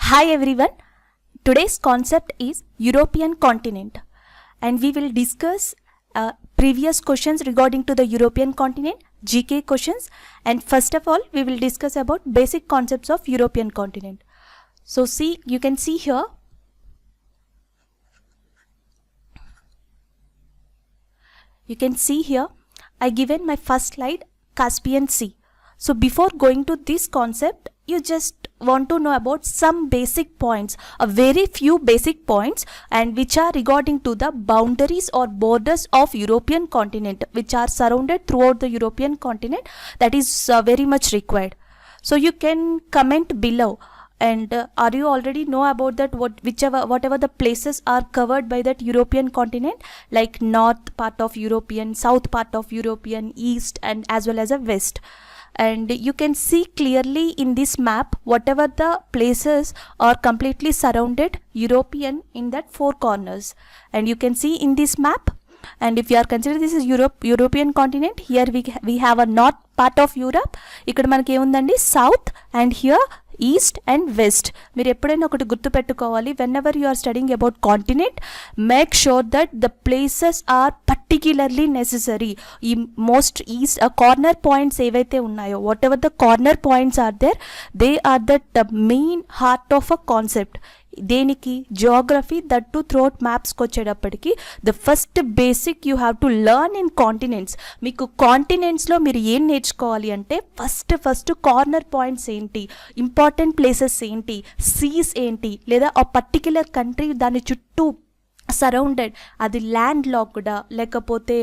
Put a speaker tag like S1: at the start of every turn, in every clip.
S1: Hi everyone, today's concept is European continent and we will discuss previous questions regarding to the European continent, GK questions, and first of all we will discuss about basic concepts of European continent. So see, you can see here, I given my first slide, Caspian Sea. So before going to this concept, you just want to know about some basic points, a very few basic points, and which are regarding to the boundaries or borders of European continent, which are surrounded throughout the European continent. That is very much required. So you can comment below. And are you already know about that whatever the places are covered by that European continent, like north part of European, south part of European, east, and as well as a west. And you can see clearly in this map whatever the places are completely surrounded European in that four corners. And you can see in this map, and if you are considering this is European continent, here we have a north part of Europe, ikkada manaki emundandi south, and here east and west. మీరు ఎప్పుడైనా ఒకటి గుర్తుపెట్టుకోవాలి, whenever you are studying about continent, make sure that the places are particularly necessary. ఈ most east corner points ఏవైతే ఉన్నాయో, whatever the corner points are there, they are the main heart of a concept. దేనికి? Geography, that to throat మ్యాప్స్కి వచ్చేటప్పటికి the first basic you have to learn in continents. మీకు కాంటినెంట్స్లో మీరు ఏం నేర్చుకోవాలి అంటే ఫస్ట్ కార్నర్ పాయింట్స్ ఏంటి, ఇంపార్టెంట్ ప్లేసెస్ ఏంటి, సీస్ ఏంటి, లేదా ఆ పర్టిక్యులర్ కంట్రీ దాని చుట్టూ సరౌండెడ్, అది ల్యాండ్ లాక్డా లేకపోతే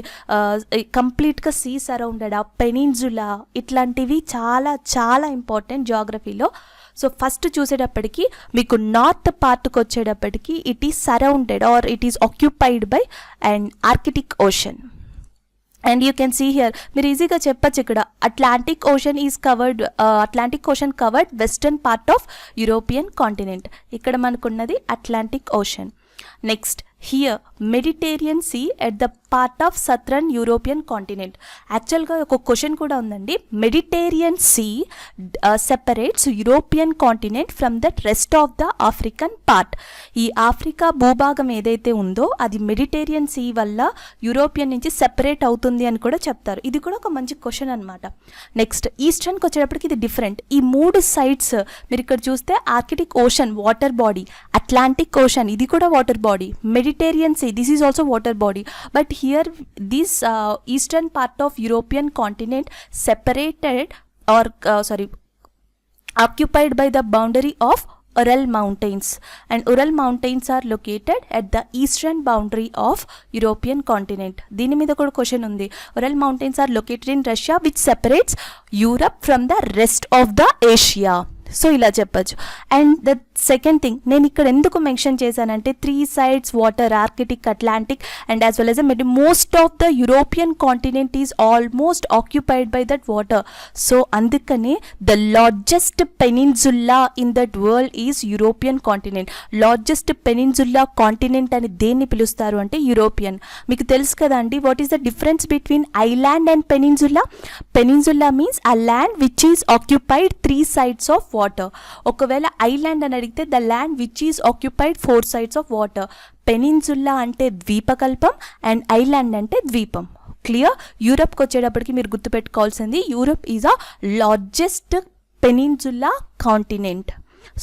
S1: కంప్లీట్గా సీ సరౌండెడ్, ఆ పెనిన్సులా, ఇట్లాంటివి చాలా చాలా ఇంపార్టెంట్ జియోగ్రఫీలో. సో ఫస్ట్ చూసేటప్పటికి మీకు నార్త్ పార్ట్కి వచ్చేటప్పటికి it is surrounded or it is occupied by and Arctic Ocean. And you can see here, మీరు ఈజీగా చెప్పచ్చు ఇక్కడ Atlantic Ocean is covered, Atlantic Ocean covered western part of European continent. ఇక్కడ మనకున్నది Atlantic Ocean. Next here Mediterranean Sea at the part of southern European continent. యాక్చువల్గా ఒక question కూడా ఉందండి, Mediterranean Sea separates European continent from that rest of the African part. ఈ Africa భూభాగం ఏదైతే ఉందో అది మెడిటేరియన్ సీ వల్ల యూరోపియన్ నుంచి సెపరేట్ అవుతుంది అని కూడా చెప్తారు. ఇది కూడా ఒక మంచి క్వశ్చన్ అనమాట. నెక్స్ట్ ఈస్టర్న్కి వచ్చేటప్పటికి ఇది డిఫరెంట్. ఈ మూడు సైడ్స్ మీరు ఇక్కడ చూస్తే Arctic ocean water body, Atlantic ocean ఇది కూడా water body, Mediterranean Sea, this is also water body, but here this eastern part of European continent separated or occupied by the boundary of Ural Mountains, and Ural Mountains are located at the eastern boundary of European continent. దీని మీద కూడా question ఉంది. Ural Mountains are located in Russia, which separates Europe from the rest of the Asia. So ఇలా చెప్పచ్చు. And the second thing నేను ఇక్కడ ఎందుకు mention చేశానంటే 3 sides water, Arctic, Atlantic, and as well as most of the European continent is almost occupied by that water. So అందుకనే the largest peninsula in that world is European continent. Largest peninsula continent అని దేన్ని పిలుస్తారు అంటే European. మీకు తెలుసు కదా అండి, what is the difference between island and peninsula? Peninsula means a land which is occupied 3 sides of water. ఒకవేళ island అని అడిగితే the land which is occupied 4 sides of water. Peninsula అంటే ద్వీపకల్పం అండ్ ఐలాండ్ అంటే ద్వీపం. క్లియర్? యూరప్కి వచ్చేటప్పటికి మీరు గుర్తుపెట్టుకోవాల్సింది, Europe is a largest peninsula continent.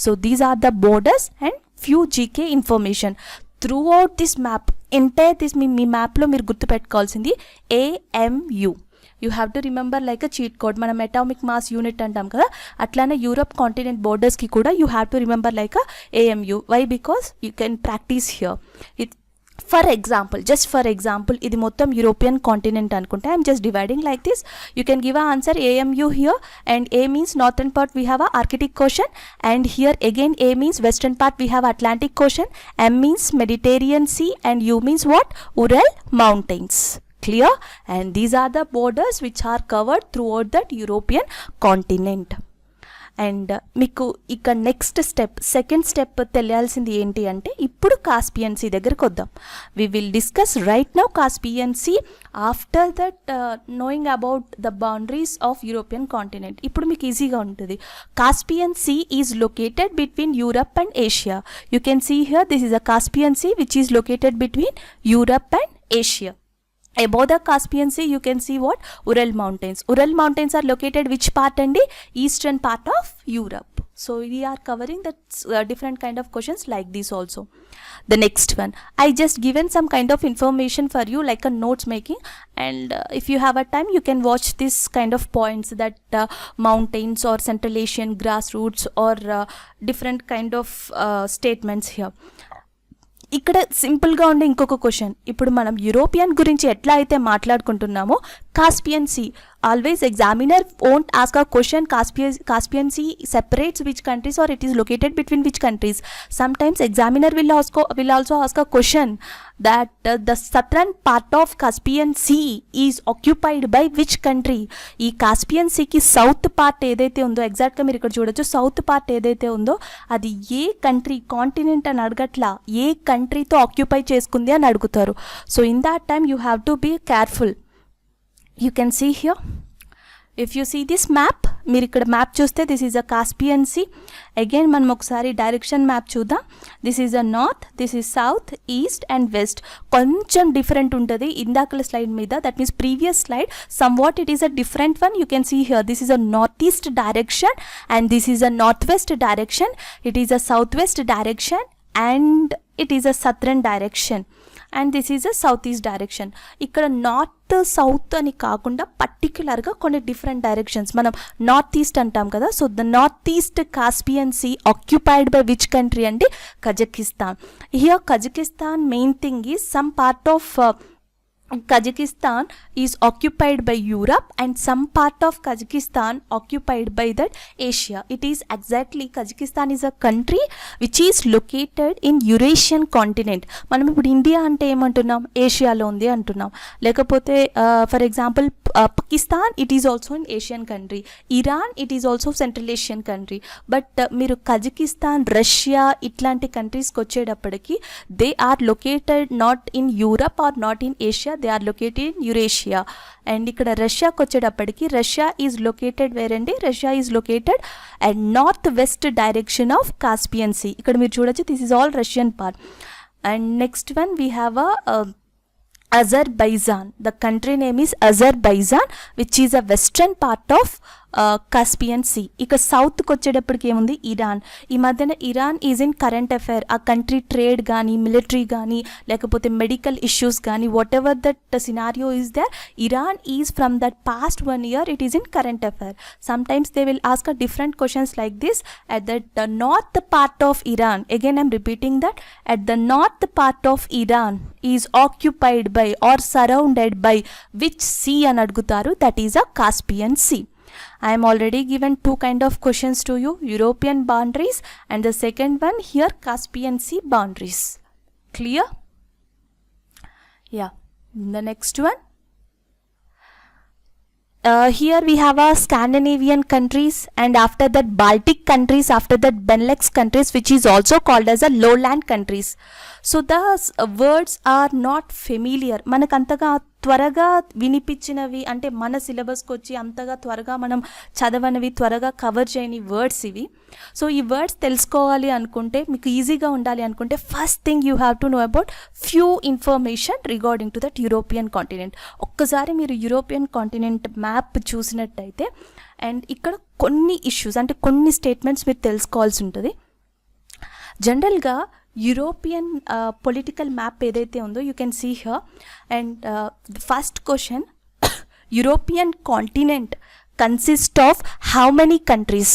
S1: So these are the borders and few GK information throughout this map. Entire this మీ మ్యాప్లో మీరు గుర్తుపెట్టుకోవాల్సింది AMU. You have to remember like a cheat code. మనం atomic mass unit అంటాం కదా, అట్లానే Europe continent బోర్డర్స్కి కూడా you have to remember like a AMU. Why? Because you can practice here. For example ఇది మొత్తం యూరోపియన్ కాంటినెంట్ అనుకుంటే I'm just dividing like this. You can give a answer AMU here, and A means northern part we have a Arctic Ocean, and here again A means western part we have Atlantic Ocean, M means Mediterranean Sea, and U means what? Ural Mountains. Clear? And these are the borders which are covered throughout that European continent. And మీకు ఇక next second step తెలియాల్సింది ఏంటి అంటే ఇప్పుడు Caspian Sea దగ్గరకు వద్దాం. We will discuss right now Caspian Sea after that knowing about the boundaries of European continent. ఇప్పుడు మీకు ఈజీగా ఉంటుంది. Caspian Sea is located between Europe and Asia. You can see here this is a Caspian Sea which is located between Europe and Asia. Above the Caspian Sea you can see what? Ural Mountains. Ural Mountains are located which part and the eastern part of Europe. So we are covering that different kind of questions like this also. The next one, I just given some kind of information for you like a notes making, and if you have a time you can watch this kind of points that mountains or Central Asian grassroots or different kind of statements here. ఇక్కడ సింపుల్గా ఉండే ఇంకొక question, ఇప్పుడు మనం European గురించి ఎట్లా అయితే మాట్లాడుకుంటున్నామో Caspian sea always examiner won't ask a question Caspian Sea separates which countries or it is located between which countries. Sometimes examiner will also ask a question that the southern part of Caspian Sea is occupied by which country. ఈ Caspian సీకి south part ఏదైతే ఉందో ఎగ్జాక్ట్గా మీరు ఇక్కడ చూడొచ్చు, south part ఏదైతే ఉందో అది ఏ కంట్రీ, కాంటినెంట్ అని అడగట్లా, ఏ కంట్రీతో ఆక్యుపై చేసుకుంది అని అడుగుతారు. So in that time you have to be careful. You can see here, if you see this map, మీరు ఇక్కడ మ్యాప్ చూస్తే this is a Caspian Sea. Again మనం ఒకసారి డైరెక్షన్ మ్యాప్ చూద్దాం. This is a north, this is south, east and west. కొంచెం different ఉంటుంది ఇందాకల slide మీద, that means previous slide somewhat it is a different one. You can see here this is a north east direction and this is a north west direction, it is a south west direction and it is a southern direction and this is a south east direction. ఇక్కడ north south అని కాకుండా పర్టిక్యులర్గా కొన్ని different directions మనం north east అంటాం కదా. So the north east Caspian sea occupied by which country అంటే Kazakhstan. Here Kazakhstan main thing is some part of Kazakhstan is occupied by Europe and some part of Kazakhstan occupied by that Asia. It is exactly, Kazakhstan is a country which is located in Eurasian continent. మనం ఇప్పుడు India అంటే ఏమంటున్నాం, ఏషియాలో ఉంది అంటున్నాం. లేకపోతే for example Pakistan, it is also in Asian country. Iran, it is also central Asian country. But మీరు Kazakhstan, Russia ఇట్లాంటి కంట్రీస్కి వచ్చేటప్పటికి they are located not in Europe or not in Asia, they are located in Eurasia. And ఇక్కడ రష్యాకి వచ్చేటప్పటికి Russia is located where అండి, Russia is located and north west direction of Caspian Sea. ఇక్కడ మీరు చూడొచ్చు this is all Russian part. And next one we have Azerbaijan. The country name is Azerbaijan, which is a western part of Caspian Sea. ఇక సౌత్కి వచ్చేటప్పటికి ఏముంది, Iran. ఈ మధ్యన Iran is in current affair. ఆ కంట్రీ ట్రేడ్ కానీ, military కానీ, లేకపోతే మెడికల్ ఇష్యూస్ కానీ, whatever that scenario is there, Iran is from that past 1 year it is in current affair. Sometimes they will ask a different questions like this. At the north part of Iran, again I'm repeating that, at the north part of Iran is occupied by or surrounded by which sea అని అడుగుతారు, that is a Caspian Sea. I am already given 2 kind of questions to you, European boundaries and the second one here Caspian Sea boundaries. Clear? Yeah. The next one. Here we have our Scandinavian countries and after that Baltic countries, after that Benelux countries which is also called as a lowland countries. So the words are not familiar. మనకు అంతగా త్వరగా వినిపించినవి అంటే మన సిలబస్కి వచ్చి అంతగా త్వరగా మనం చదవనివి, త్వరగా కవర్ చేయని వర్డ్స్ ఇవి. సో ఈ వర్డ్స్ తెలుసుకోవాలి అనుకుంటే, మీకు ఈజీగా ఉండాలి అనుకుంటే, first thing you have to know about few information regarding to that European continent. ఒక్కసారి మీరు యూరోపియన్ కాంటినెంట్ మ్యాప్ చూసినట్టయితే అండ్ ఇక్కడ కొన్ని ఇష్యూస్ అంటే కొన్ని స్టేట్మెంట్స్ మీరు తెలుసుకోవాల్సి ఉంటుంది. జనరల్గా యూరోపియన్ పొలిటికల్ మ్యాప్ ఏదైతే ఉందో you can see here and first question, European continent consist of how many countries?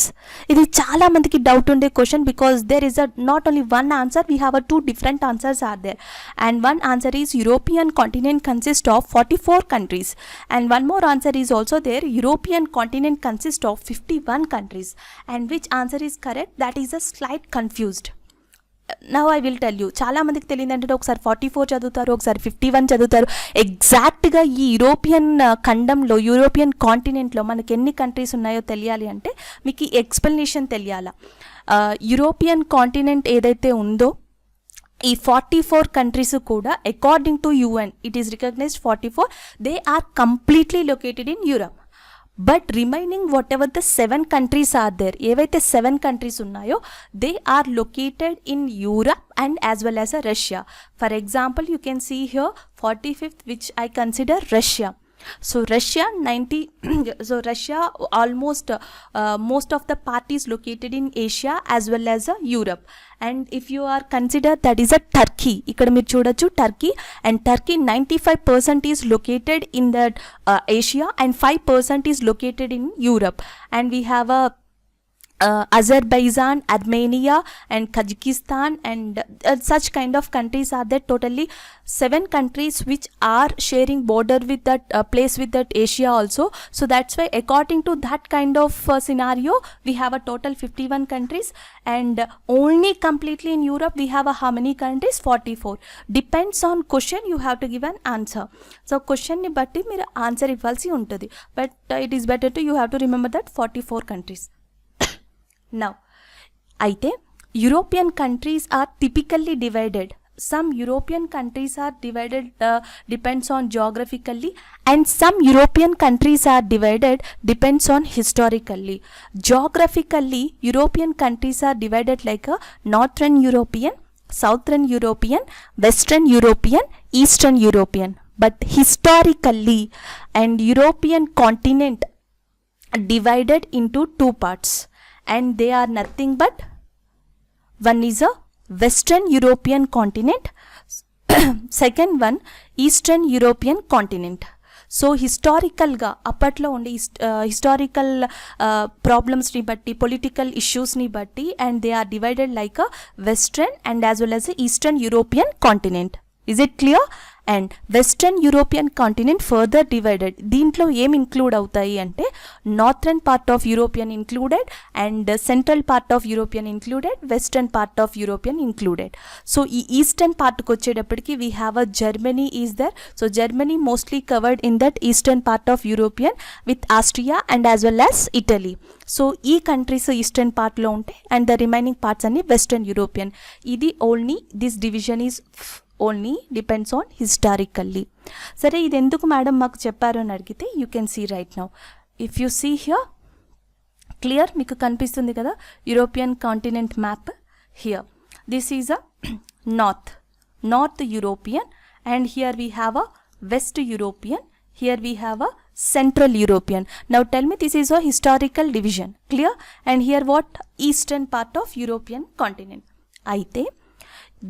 S1: ఇది చాలా మందికి డౌట్ ఉండే question because there is a not only one answer, we have 2 different answers are there and one answer is European continent consists of 44 countries and one more answer is also there, European continent consists of 51 countries. And which answer is correct? That is a slight confused. Now I will tell you. చాలా మందికి తెలియదు అంటే ఒకసారి 44 చదువుతారు, ఒకసారి 51 చదువుతారు. Exact ఎగ్జాక్ట్గా ఈ యూరోపియన్ ఖండంలో, యూరోపియన్ కాంటినెంట్లో మనకి ఎన్ని కంట్రీస్ ఉన్నాయో తెలియాలి అంటే మీకు ఈ ఎక్స్ప్లెనేషన్ తెలియాలా. యూరోపియన్ కాంటినెంట్ ఏదైతే ఉందో ఈ 44 కంట్రీస్ కూడా according to UN it is recognized 44, they are completely located in Europe. But remaining whatever the 7 countries are there, ఏవైతే 7 కంట్రీస్ ఉన్నాయో they are located in Europe and as well as Russia. For example you can see here 45th which I consider Russia. So Russia 90 so Russia almost most of the part is located in Asia as well as Europe. And if you are consider that is a Turkey, ikkada meer chudochu Turkey, and Turkey 95% is located in that Asia and 5% is located in Europe. And we have a Azerbaijan, Armenia and Kazakhstan and such kind of countries are there. Totally 7 countries which are sharing border with that place with that Asia also. So that's why according to that kind of scenario we have a total 51 countries, and only completely in Europe we have how many countries? 44. Depends on question, you have to give an answer. So question ni batti meer answer ivalsi untadi, but it is better to you have to remember that 44 countries. Now, అయితే European countries are typically divided. Some European countries are divided depends on geographically, and some European countries are divided depends on historically. Geographically, European countries are divided like a Northern European, Southern European, Western European, Eastern European. But historically, and European continent divided into 2 parts. And they are nothing but, one is a Western European continent, second one Eastern European continent. So historical ga apatlo unde historical problems ni batti, political issues ni batti, and they are divided like a Western and as well as a Eastern European continent. Is it clear? And Western European continent further divided. దీంట్లో ఏం include అవుతాయి అంటే northern part of European included, and central part of European included, western part of European included. So ఈ eastern పార్ట్కి వచ్చేటప్పటికి we have a Germany is there. So Germany mostly covered in that eastern part of European with Austria and as well as Italy. So ఈ countries eastern పార్ట్లో ఉంటాయి and the remaining parts అన్ని western European. ఇది only this division is only depends on historically. సరే ఇది ఎందుకు madam మాకు చెప్పారు అని అడిగితే you can see right now. If you see here clear మీకు కనిపిస్తుంది కదా European continent map. Here this is a north European, and here we have a west European, here we have a central European. Now tell me, this is a historical division, clear? And here what? Eastern part of European continent. Aite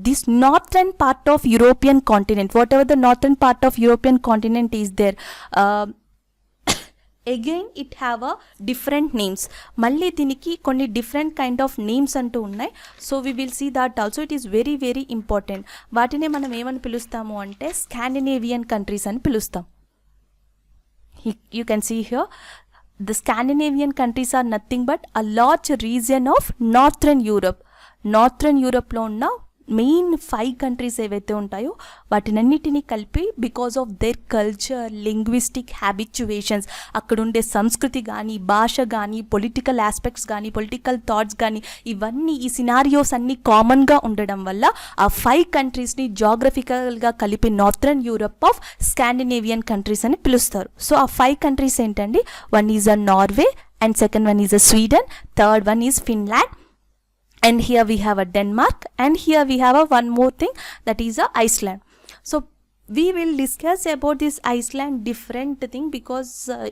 S1: this northern part of European continent, whatever the northern part of European continent is there, again it have a different names. మళ్ళీ దీనికి కొన్ని different kind of names అంటూ ఉన్నాయి. So we will see that also. It is very very important. వాటినే మనం ఏమని పిలుస్తాము అంటే స్కాండినేవియన్ కంట్రీస్ అని పిలుస్తాం. You can see here the Scandinavian countries are nothing but a large region of Northern Europe. Northern Europe లో ఉన్న main 5 countries ఏవైతే ఉంటాయో వాటినన్నిటినీ కలిపి because of their culture, linguistic habituations, అక్కడ ఉండే సంస్కృతి కానీ, భాష కానీ, పొలిటికల్ ఆస్పెక్ట్స్ కానీ, పొలిటికల్ థాట్స్ కానీ, ఇవన్నీ ఈ సినారియోస్ అన్నీ కామన్గా ఉండడం వల్ల ఆ 5 కంట్రీస్ని జాగ్రఫికల్గా కలిపి northern Europe of Scandinavian countries అని పిలుస్తారు. సో ఆ 5 కంట్రీస్ ఏంటండి? One is a Norway, and second one is a Sweden, third one is Finland, and here we have a Denmark, and here we have a one more thing, that is a Iceland. So we will discuss about this Iceland different thing because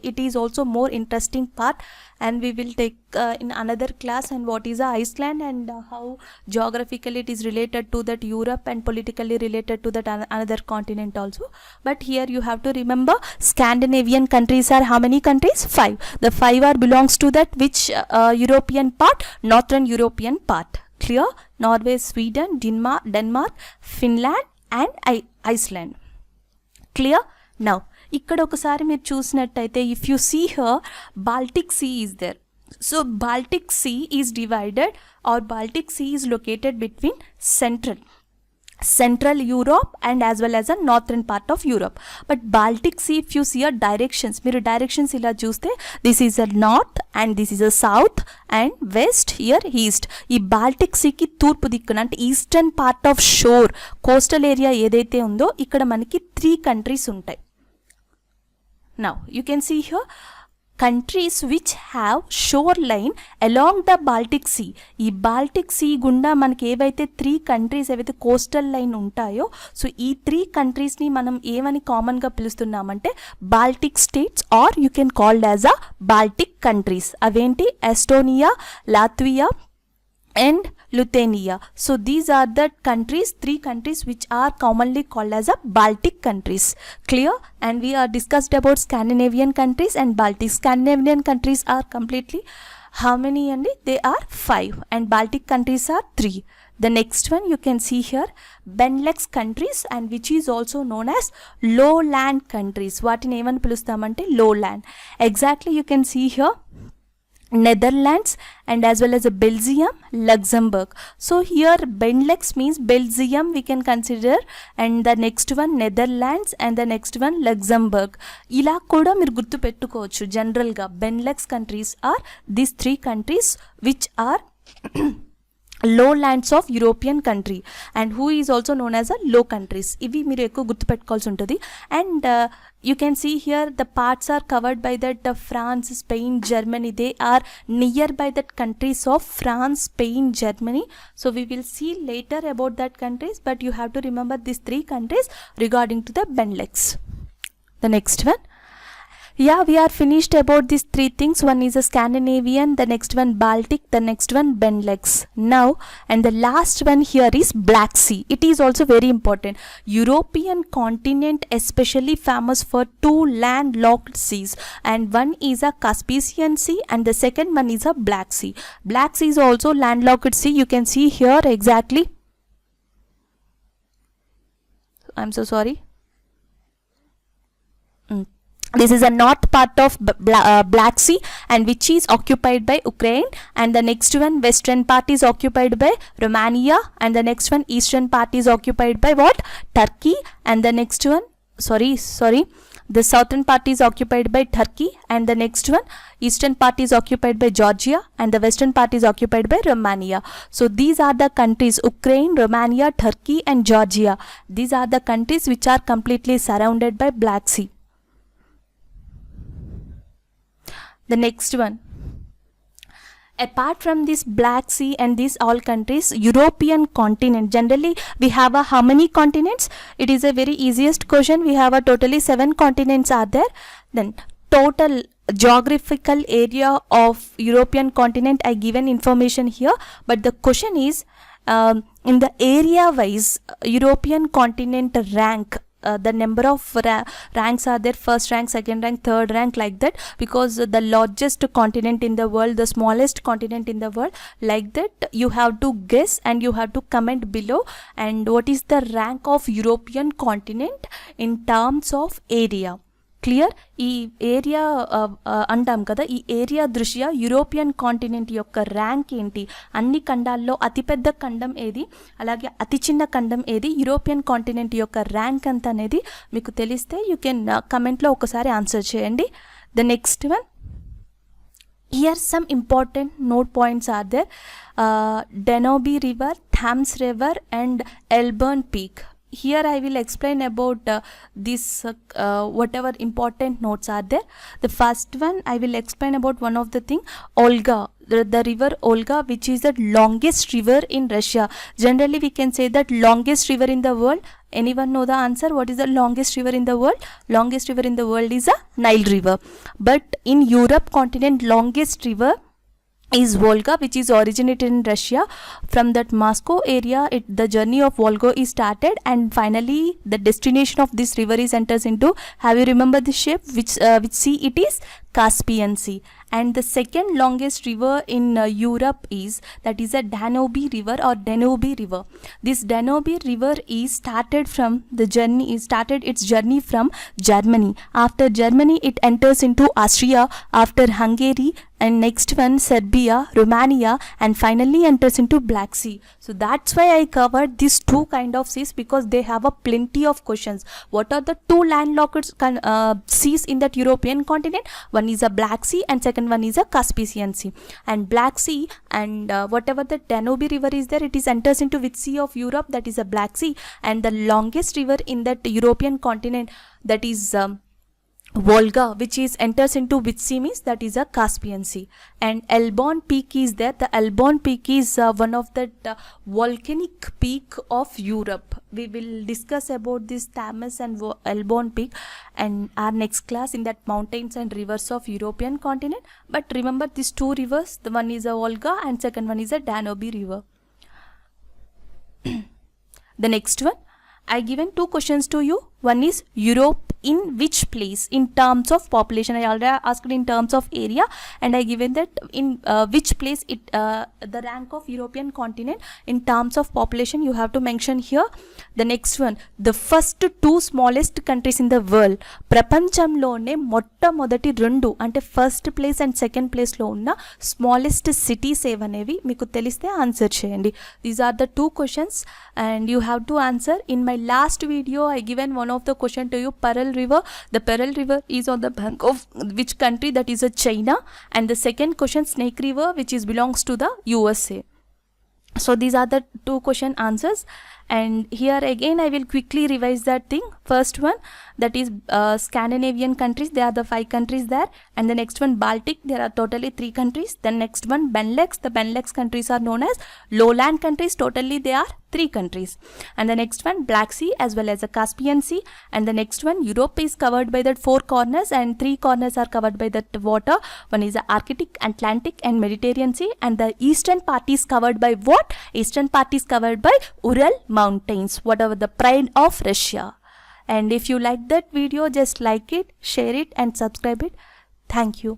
S1: it is also more interesting part, and we will take in another class and what is a Iceland and how geographically it is related to that Europe and politically related to that another continent also. But here you have to remember Scandinavian countries are how many countries? 5. The 5 are belongs to that which European part? Northern European part. Clear? Norway, Sweden, Denmark, Finland and Iceland. క్లియర్? Now ఇక్కడ ఒకసారి మీరు చూసినట్టయితే if you see here Baltic Sea is there. So Baltic Sea is divided, or Baltic Sea is located between Central Europe and as well as a northern part of Europe. But Baltic Sea, if you see a directions, మీరు directions ఇలా చూస్తే this is a north and this is a south and west, here east. ఈ Baltic సీకి తూర్పు దిక్కున అంటే eastern part of sure coastal area ఏదైతే ఉందో ఇక్కడ మనకి 3 కంట్రీస్ ఉంటాయి. Now you can see here countries which have shoreline along the Baltic Sea. ఈ బాల్టిక్ సీ గుండా మనకి ఏవైతే 3 కంట్రీస్ ఏవైతే కోస్టల్ లైన్ ఉంటాయో సో ఈ 3 కంట్రీస్ని మనం ఏమని కామన్గా పిలుస్తున్నామంటే Baltic states are you can called as a Baltic countries. అవేంటి Estonia, Latvia and Lithuania. So these are the countries, 3 countries which are commonly called as a Baltic countries. Clear? And we are discussed about Scandinavian countries and Baltic. Scandinavian countries are completely how many? And they are 5 and Baltic countries are 3. The next one you can see here Benelux countries and which is also known as lowland countries. Vaatini emani pilustamante lowland. Exactly you can see here Netherlands and as well as Belgium, Luxembourg. So here Benelux means Belgium we can consider and the next one Netherlands and the next one Luxembourg. ఇలా కూడా మీరు గుర్తు పెట్టుకోవచ్చు జనరల్గా Benelux countries are these 3 countries which are lowlands of European country and who is also known as a low countries. ఇవి మీరు ఎక్కువ గుర్తుపెట్టుకోవాల్సి ఉంటుంది. And you can see here the parts are covered by that France, Spain, Germany. They are nearby that countries of France, Spain, Germany. So we will see later about that countries, but you have to remember these 3 countries regarding to the Benelux. The next one. Yeah, we are finished about these 3 things. One is a Scandinavian, the next one Baltic, the next one Benelux. Now and the last one here is Black Sea. It is also very important. European continent especially famous for 2 landlocked seas and one is a Caspian Sea and the second one is a Black Sea. Black Sea is also landlocked sea. You can see here exactly. I'm so sorry. This is a north part of Black Sea and which is occupied by Ukraine and the next one western part is occupied by Romania and the next one eastern part is occupied by what? Turkey and the next one the southern part is occupied by Turkey and the next one eastern part is occupied by Georgia and the western part is occupied by Romania. So these are the countries Ukraine, Romania, Turkey and Georgia. These are the countries which are completely surrounded by Black Sea. The next one, apart from this Black Sea and these all countries, European continent, generally we have how many continents? It is a very easiest question. We have a totally 7 continents are there. Then total geographical area of European continent I given information here, but the question is in the area wise European continent rank. The number of ranks are there, first rank, second rank, third rank, like that, because the largest continent in the world, the smallest continent in the world, like that you have to guess and you have to comment below and what is the rank of European continent in terms of area. Clear? ఈ area అంటాం కదా, ఈ area దృష్ట్యా European continent యొక్క rank ఏంటి, అన్ని ఖండాల్లో అతిపెద్ద ఖండం ఏది, అలాగే అతి చిన్న ఖండం ఏది, యూరోపియన్ కాంటినెంట్ యొక్క ర్యాంక్ ఎంత అనేది మీకు తెలిస్తే యూ కెన్ కమెంట్లో ఒకసారి ఆన్సర్ చేయండి. The next one, here some important note points are there. Danube river, Thames river and Elburn peak. Here I will explain about this whatever important notes are there. The first one I will explain about one of the thing, Olga, the river Olga, which is the longest river in Russia. Generally we can say that longest river in the world. Anyone know the answer? What is the longest river in the world? Longest river in the world is a Nile river. But in Europe continent, longest river is Volga, which is originated in Russia. From that Moscow area, the journey of Volga is started, and finally the destination of this river is enters into, have you remember the shape, which sea it is? Caspian Sea. and the second longest river in Europe is, that is a Danube river or Danube river. This Danube river is started its journey from Germany. After Germany it enters into Austria, after Hungary, and next one Serbia, Romania, and finally enters into Black Sea. So that's why I covered these two kind of seas, because they have a plenty of questions. What are the two landlocked seas in that European continent? One is a Black Sea and second one is a Caspian Sea. And Black Sea and whatever the Danube river is there, it is enters into which sea of Europe? That is a Black Sea. And the longest river in that European continent, that is Volga, which is enters into which sea means? That is a Caspian Sea. And Elborn Peak is there. The Elborn Peak is one of the volcanic peak of Europe. We will discuss about this Thames and Elborn Peak and our next class in that mountains and rivers of European continent. But remember these two rivers, the one is a Volga and second one is a Danube river. The next one, I given two questions to you. One is Europe in which place in terms of population. I already asked in terms of area, and I given that in which place it the rank of European continent in terms of population you have to mention here. The next one, the first two smallest countries in the world. ప్రపంచంలోనే మొట్టమొదటి రెండు అంటే first place and second ప్లేస్లో ఉన్న smallest cities ఏవనేవి మీకు తెలిస్తే answer చేయండి. These are the two questions and you have to answer. In my last video I given one of the question to you, Pearl River. The Pearl River is on the bank of which country? That is a China. And the second question, Snake River, which is belongs to the USA. So these are the two question answers, and here again I will quickly revise that thing. First one, that is Scandinavian countries, there are the 5 countries there, and the next one Baltic, there are totally 3 countries. The next one Benelux, the Benelux countries are known as lowland countries, totally they are 3 countries. And the next one Black Sea as well as the Caspian Sea. And the next one, Europe is covered by that 4 corners and 3 corners are covered by that water. One is the Arctic, Atlantic and Mediterranean Sea, and the eastern part is covered by what? Eastern part is covered by Ural mountains, whatever the pride of Russia. And if you like that video, just like it, share it and subscribe it. Thank you.